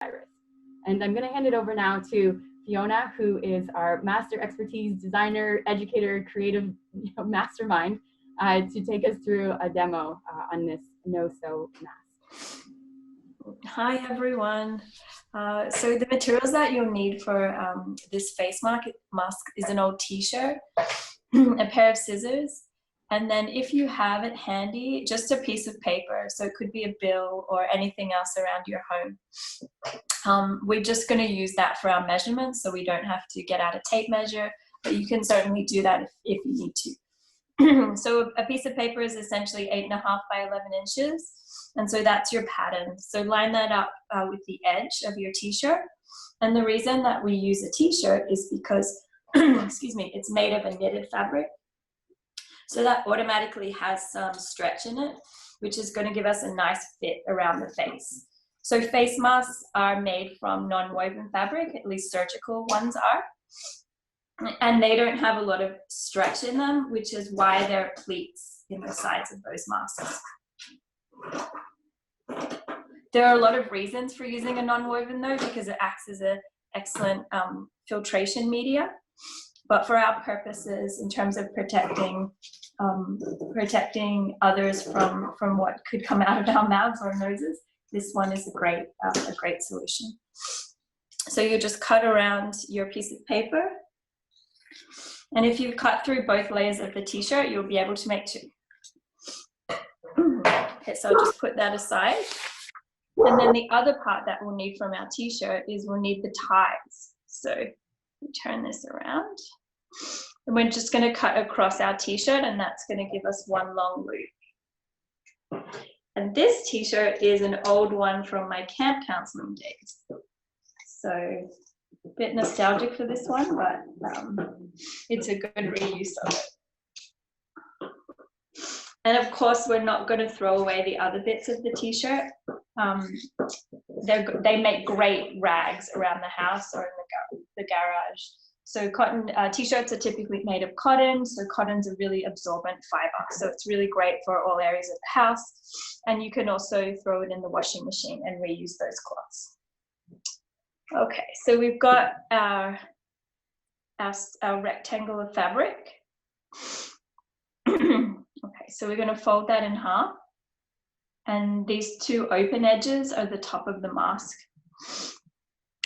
And I'm going to hand it over now to Fiona, who is our master expertise designer, educator, creative mastermind, to take us through a demo on this no-sew mask. Hi everyone. So the materials that you'll need for this face mask is an old t-shirt, a pair of scissors, and then if you have it handy, just a piece of paper. So it could be a bill or anything else around your home. We're just going to use that for our measurements, so we don't have to get out a tape measure, but you can certainly do that if you need to. So a piece of paper is essentially 8.5 by 11 inches. And so that's your pattern. So line that up with the edge of your t-shirt. And the reason that we use a t-shirt is because, excuse me, it's made of a knitted fabric. So that automatically has some stretch in it, which is going to give us a nice fit around the face. So face masks are made from non-woven fabric, at least surgical ones are. And they don't have a lot of stretch in them, which is why there are pleats in the sides of those masks. There are a lot of reasons for using a non-woven though, because it acts as an excellent filtration media. But for our purposes, in terms of protecting others from what could come out of our mouths or noses, this one is a great solution. So you just cut around your piece of paper, and if you cut through both layers of the t-shirt, you'll be able to make two. Okay, so I'll just put that aside. And then the other part that we'll need from our t-shirt is we'll need the ties. So we turn this around. And we're just going to cut across our t-shirt, and that's going to give us one long loop. And this t-shirt is an old one from my camp counseling days. So a bit nostalgic for this one, but it's a good reuse of it. And of course, we're not going to throw away the other bits of the t-shirt. They make great rags around the house or in the garage. So cotton t-shirts are typically made of cotton. So cotton's a really absorbent fiber. So it's really great for all areas of the house. And you can also throw it in the washing machine and reuse those cloths. Okay, so we've got our rectangle of fabric. Okay, so we're going to fold that in half. And these two open edges are the top of the mask.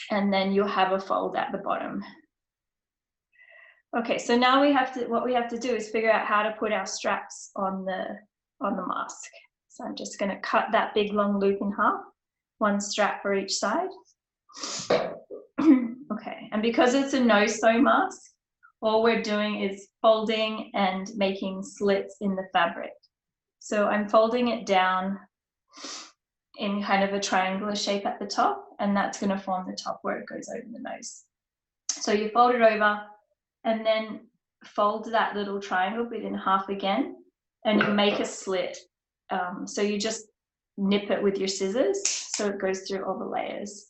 And then you'll have a fold at the bottom. Okay, so now what we have to do is figure out how to put our straps on the mask. So I'm just going to cut that big long loop in half, one strap for each side. Okay, and because it's a no-sew mask, all we're doing is folding and making slits in the fabric. So I'm folding it down in kind of a triangular shape at the top, and that's going to form the top where it goes over the nose. So you fold it over and then fold that little triangle bit in half again, and you make a slit. So you just nip it with your scissors so it goes through all the layers.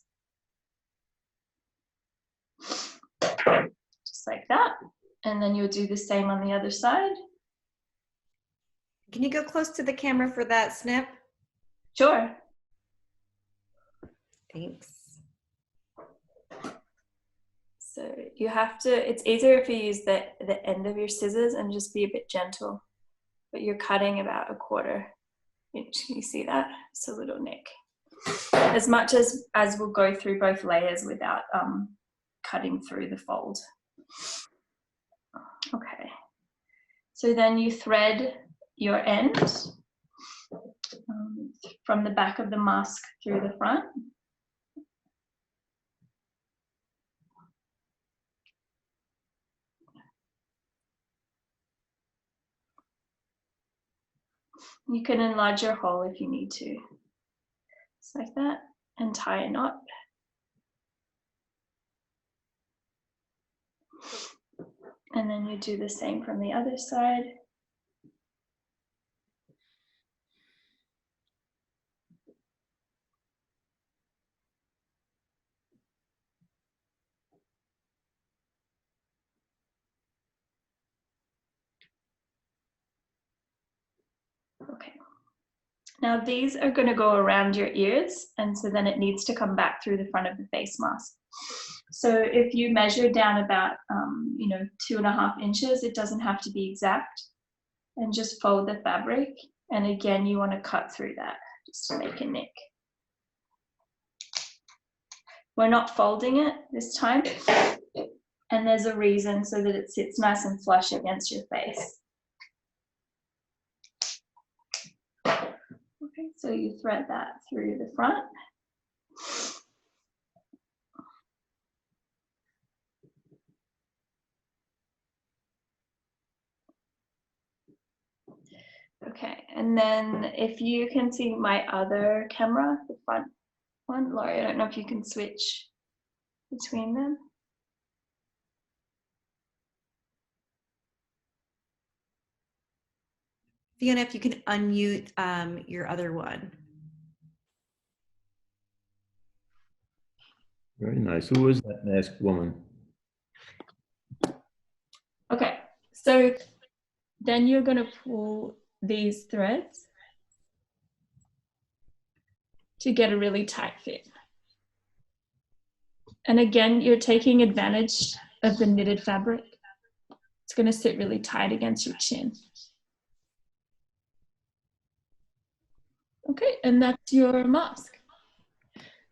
Just like that. And then you'll do the same on the other side. Can you go close to the camera for that snip? Sure. Thanks. So you have to, it's easier if you use the end of your scissors and just be a bit gentle, but you're cutting about a 1/4 inch. Can you see that? It's a little nick. As much as we'll go through both layers without cutting through the fold. Okay. So then you thread your end from the back of the mask through the front. You can enlarge your hole if you need to. Just like that, and tie a knot. And then you do the same from the other side. Okay. Now these are going to go around your ears, and so then it needs to come back through the front of the face mask. So if you measure down about, 2.5 inches, it doesn't have to be exact, and just fold the fabric. And again, you want to cut through that just to make a nick. We're not folding it this time, and there's a reason, so that it sits nice and flush against your face. Okay, so you thread that through the front. Okay, and then if you can see my other camera, the front one, Laurie, I don't know if you can switch between them. Fiona, if you can unmute your other one. Very nice. Who is that masked woman? Okay, so then you're going to pull these threads to get a really tight fit. And again, you're taking advantage of the knitted fabric. It's going to sit really tight against your chin. Okay, and that's your mask.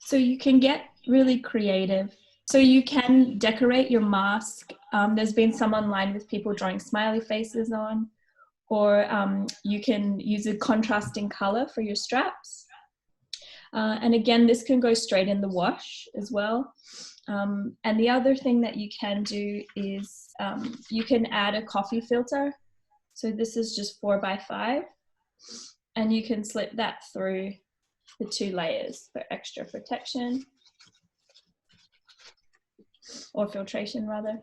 So you can get really creative. So you can decorate your mask. There's been some online with people drawing smiley faces on, or you can use a contrasting color for your straps. And again, this can go straight in the wash as well. And the other thing that you can do is you can add a coffee filter. So this is just 4x5, and you can slip that through the 2 layers for extra protection, or filtration rather.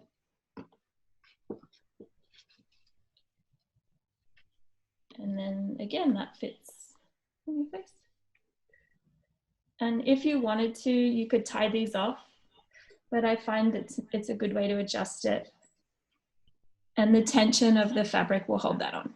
And then again, that fits on your face. And if you wanted to, you could tie these off, but I find it's a good way to adjust it. And the tension of the fabric will hold that on.